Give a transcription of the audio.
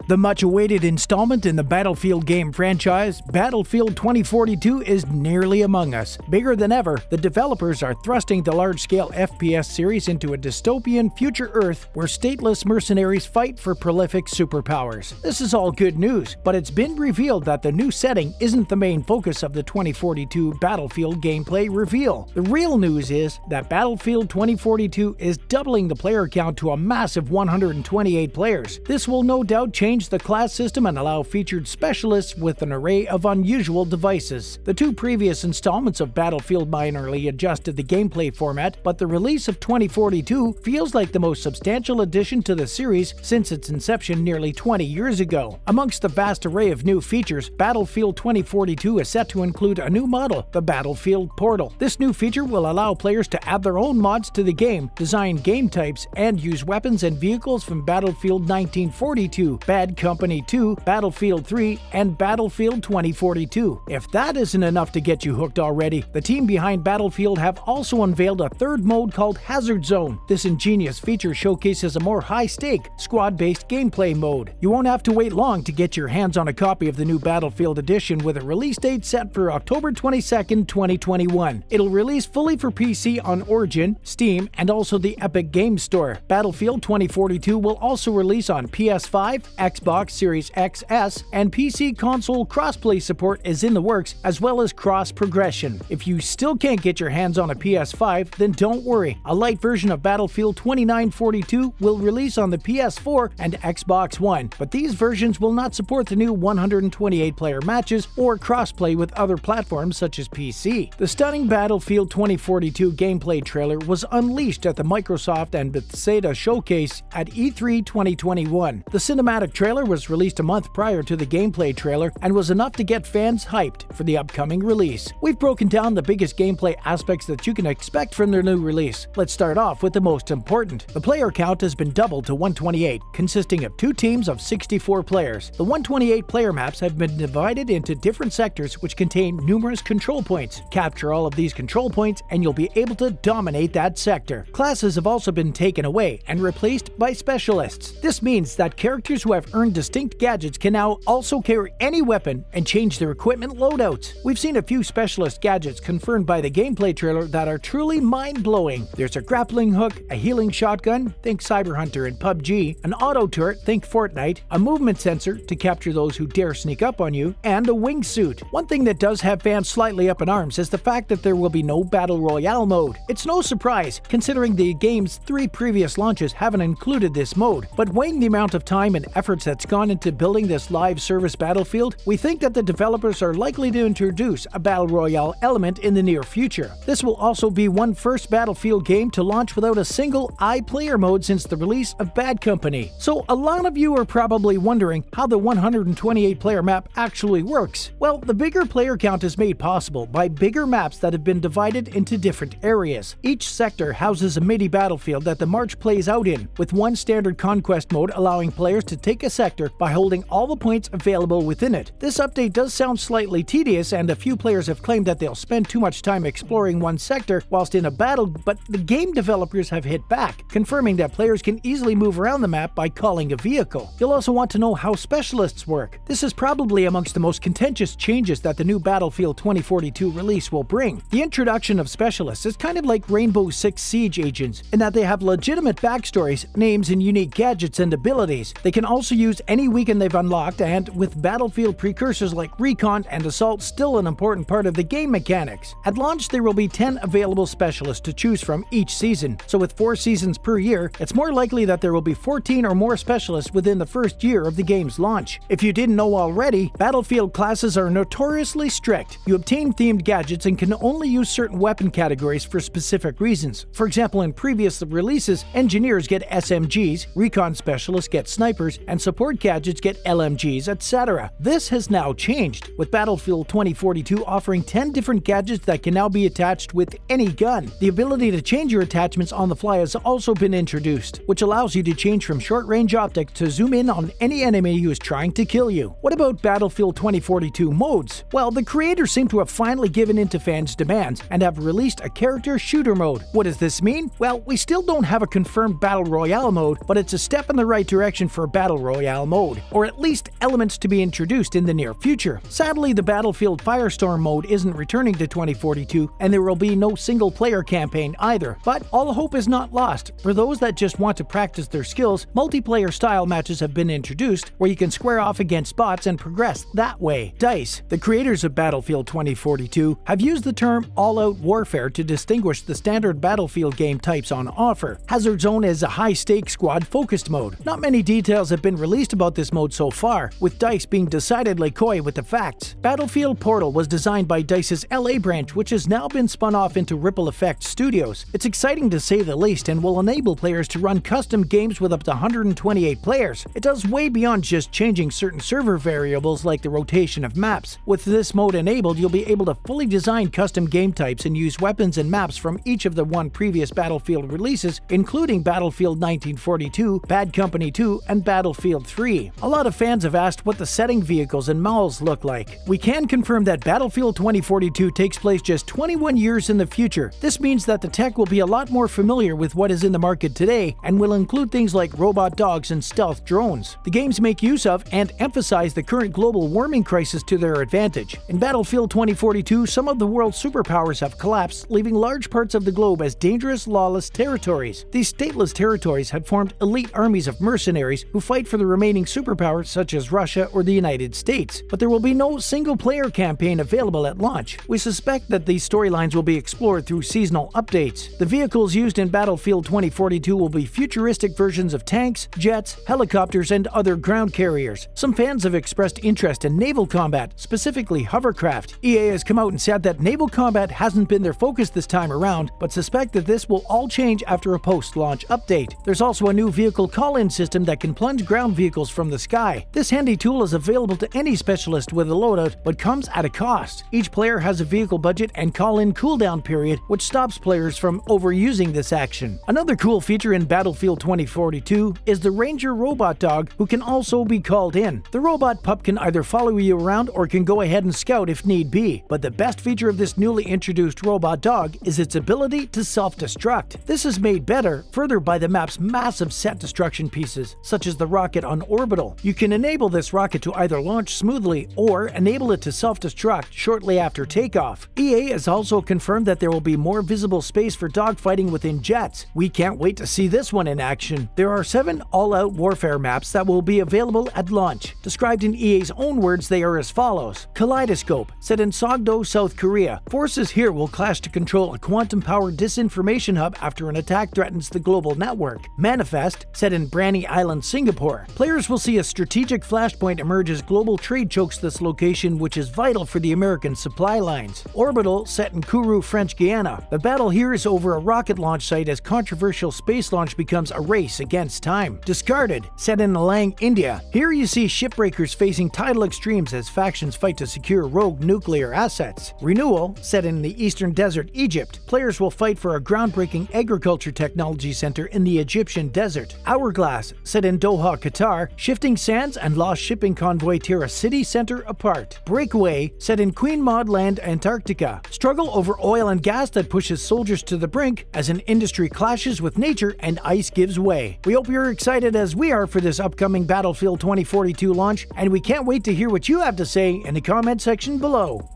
The much-awaited installment in the Battlefield game franchise, Battlefield 2042, is nearly among us. Bigger than ever, the developers are thrusting the large-scale FPS series into a dystopian future Earth where stateless mercenaries fight for prolific superpowers. This is all good news, but it's been revealed that the new setting isn't the main focus of the 2042 Battlefield gameplay reveal. The real news is that Battlefield 2042 is doubling the player count to a massive 128 players. This will no doubt change the class system and allow featured specialists with an array of unusual devices. The two previous installments of Battlefield minorly adjusted the gameplay format, but the release of 2042 feels like the most substantial addition to the series since its inception nearly 20 years ago. Amongst the vast array of new features, Battlefield 2042 is set to include a new model, the Battlefield Portal. This new feature will allow players to add their own mods to the game, design game types, and use weapons and vehicles from Battlefield 1942, Bad Company 2, Battlefield 3, and Battlefield 2042. If that isn't enough to get you hooked already, the team behind Battlefield have also unveiled a third mode called Hazard Zone. This ingenious feature showcases a more high-stake, squad-based gameplay mode. You won't have to wait long to get your hands on a copy of the new Battlefield edition with a release date set for October 22nd, 2021. It'll release fully for PC on Origin, Steam, and also the Epic Games Store. Battlefield 2042 will also release on PS5, Xbox Series XS, and PC console crossplay support is in the works, as well as cross-progression. If you still can't get your hands on a PS5, then don't worry. A light version of Battlefield 2942 will release on the PS4 and Xbox One, but these versions will not support the new 128-player matches or crossplay with other platforms such as PC. The stunning Battlefield 2042 gameplay trailer was unleashed at the Microsoft and Bethesda showcase at E3 2021. The cinematic trailer was released a month prior to the gameplay trailer and was enough to get fans hyped for the upcoming release. We've broken down the biggest gameplay aspects that you can expect from their new release. Let's start off with the most important. The player count has been doubled to 128, consisting of two teams of 64 players. The 128 player maps have been divided into different sectors which contain numerous control points. Capture all of these control points and you'll be able to dominate that sector. Classes have also been taken away and replaced by specialists. This means that characters who have earned distinct gadgets can now also carry any weapon and change their equipment loadouts. We've seen a few specialist gadgets confirmed by the gameplay trailer that are truly mind-blowing. There's a grappling hook, a healing shotgun, think Cyber Hunter and PUBG, an auto turret, think Fortnite, a movement sensor to capture those who dare sneak up on you, and a wingsuit. One thing that does have fans slightly up in arms is the fact that there will be no Battle Royale mode. It's no surprise, considering the game's 3 previous launches haven't included this mode, but weighing the amount of time and efforts that's gone into building this live service Battlefield, we think that the developers are likely to introduce a Battle Royale element in the near future. This will also be one first Battlefield game to launch without a single iPlayer mode since the release of Bad Company. So a lot of you are probably wondering how the 128 player map actually works. Well, the bigger player count is made possible by bigger maps that have been divided into different areas. Each sector houses a mini battlefield that the march plays out in, with one standard conquest mode allowing players to take a sector by holding all the points available within it. This update does sound slightly tedious, and a few players have claimed that they'll spend too much time exploring one sector whilst in a battle, but the game developers have hit back, confirming that players can easily move around the map by calling a vehicle. You'll also want to know how specialists work. This is probably amongst the most contentious changes that the new Battlefield 2042 release will bring. The introduction of specialists is kind of like Rainbow Six Siege agents, in that they have legitimate backstories, names, and unique gadgets and abilities. They can also use any weapon they've unlocked, and with Battlefield precursors like Recon and Assault still an important part of the game mechanics. At launch, there will be 10 available specialists to choose from each season, so with 4 seasons per year, it's more likely that there will be 14 or more specialists within the first year of the game's launch. If you didn't know already, Battlefield classes are notoriously strict. You obtain themed gadgets and can only use certain weapon categories for specific reasons. For example, in previous releases, engineers get SMGs, recon specialists get snipers, and support gadgets get LMGs, etc. This has now changed, with Battlefield 2042 offering 10 different gadgets that can now be attached with any gun. The ability to change your attachments on the fly has also been introduced, which allows you to change from short-range optics to zoom in on any enemy who is trying to kill you. What about Battlefield 2042 modes? Well, the creators seem to have finally given in to fans' demands and have released a character shooter mode. What does this mean? Well, we still don't have a confirmed Battle Royale mode, but it's a step in the right direction for Battle Royale Royale mode, or at least elements to be introduced in the near future. Sadly, the Battlefield Firestorm mode isn't returning to 2042, and there will be no single-player campaign either, but all hope is not lost. For those that just want to practice their skills, multiplayer-style matches have been introduced, where you can square off against bots and progress that way. DICE, the creators of Battlefield 2042, have used the term all-out warfare to distinguish the standard Battlefield game types on offer. Hazard Zone is a high-stakes squad-focused mode. Not many details have been released about this mode so far, with DICE being decidedly coy with the facts. Battlefield Portal was designed by DICE's LA branch, which has now been spun off into Ripple Effect Studios. It's exciting to say the least and will enable players to run custom games with up to 128 players. It does way beyond just changing certain server variables like the rotation of maps. With this mode enabled, you'll be able to fully design custom game types and use weapons and maps from each of the previous Battlefield releases, including Battlefield 1942, Bad Company 2, and Battlefield 3. A lot of fans have asked what the setting vehicles and models look like. We can confirm that Battlefield 2042 takes place just 21 years in the future. This means that the tech will be a lot more familiar with what is in the market today and will include things like robot dogs and stealth drones. The games make use of and emphasize the current global warming crisis to their advantage. In Battlefield 2042, some of the world's superpowers have collapsed, leaving large parts of the globe as dangerous, lawless territories. These stateless territories have formed elite armies of mercenaries who fight for the remaining superpowers such as Russia or the United States. But there will be no single-player campaign available at launch. We suspect that these storylines will be explored through seasonal updates. The vehicles used in Battlefield 2042 will be futuristic versions of tanks, jets, helicopters, and other ground carriers. Some fans have expressed interest in naval combat, specifically hovercraft. EA has come out and said that naval combat hasn't been their focus this time around, but suspect that this will all change after a post-launch update. There's also a new vehicle call-in system that can plunge ground vehicles from the sky. This handy tool is available to any specialist with a loadout, but comes at a cost. Each player has a vehicle budget and call-in cooldown period, which stops players from overusing this action. Another cool feature in Battlefield 2042 is the Ranger robot dog, who can also be called in. The robot pup can either follow you around or can go ahead and scout if need be, but the best feature of this newly introduced robot dog is its ability to self-destruct. This is made better further by the map's massive set destruction pieces, such as the rocket on Orbital. You can enable this rocket to either launch smoothly or enable it to self-destruct shortly after takeoff. EA has also confirmed that there will be more visible space for dogfighting within jets. We can't wait to see this one in action. There are 7 all-out warfare maps that will be available at launch. Described in EA's own words, they are as follows. Kaleidoscope, set in Sogdo, South Korea. Forces here will clash to control a quantum-powered disinformation hub after an attack threatens the global network. Manifest, set in Branny Island, Singapore. Players will see a strategic flashpoint emerge as global trade chokes this location, which is vital for the American supply lines. Orbital, set in Kourou, French Guiana. The battle here is over a rocket launch site as controversial space launch becomes a race against time. Discarded, set in Alang, India. Here you see shipbreakers facing tidal extremes as factions fight to secure rogue nuclear assets. Renewal, set in the Eastern Desert, Egypt. Players will fight for a groundbreaking agriculture technology center in the Egyptian desert. Hourglass, set in Doha, Qatar. Shifting sands and lost shipping convoy tear a city center apart. Breakaway, set in Queen Maud Land, Antarctica. Struggle over oil and gas that pushes soldiers to the brink as an industry clashes with nature and ice gives way. We hope you're excited as we are for this upcoming Battlefield 2042 launch, and we can't wait to hear what you have to say in the comment section below.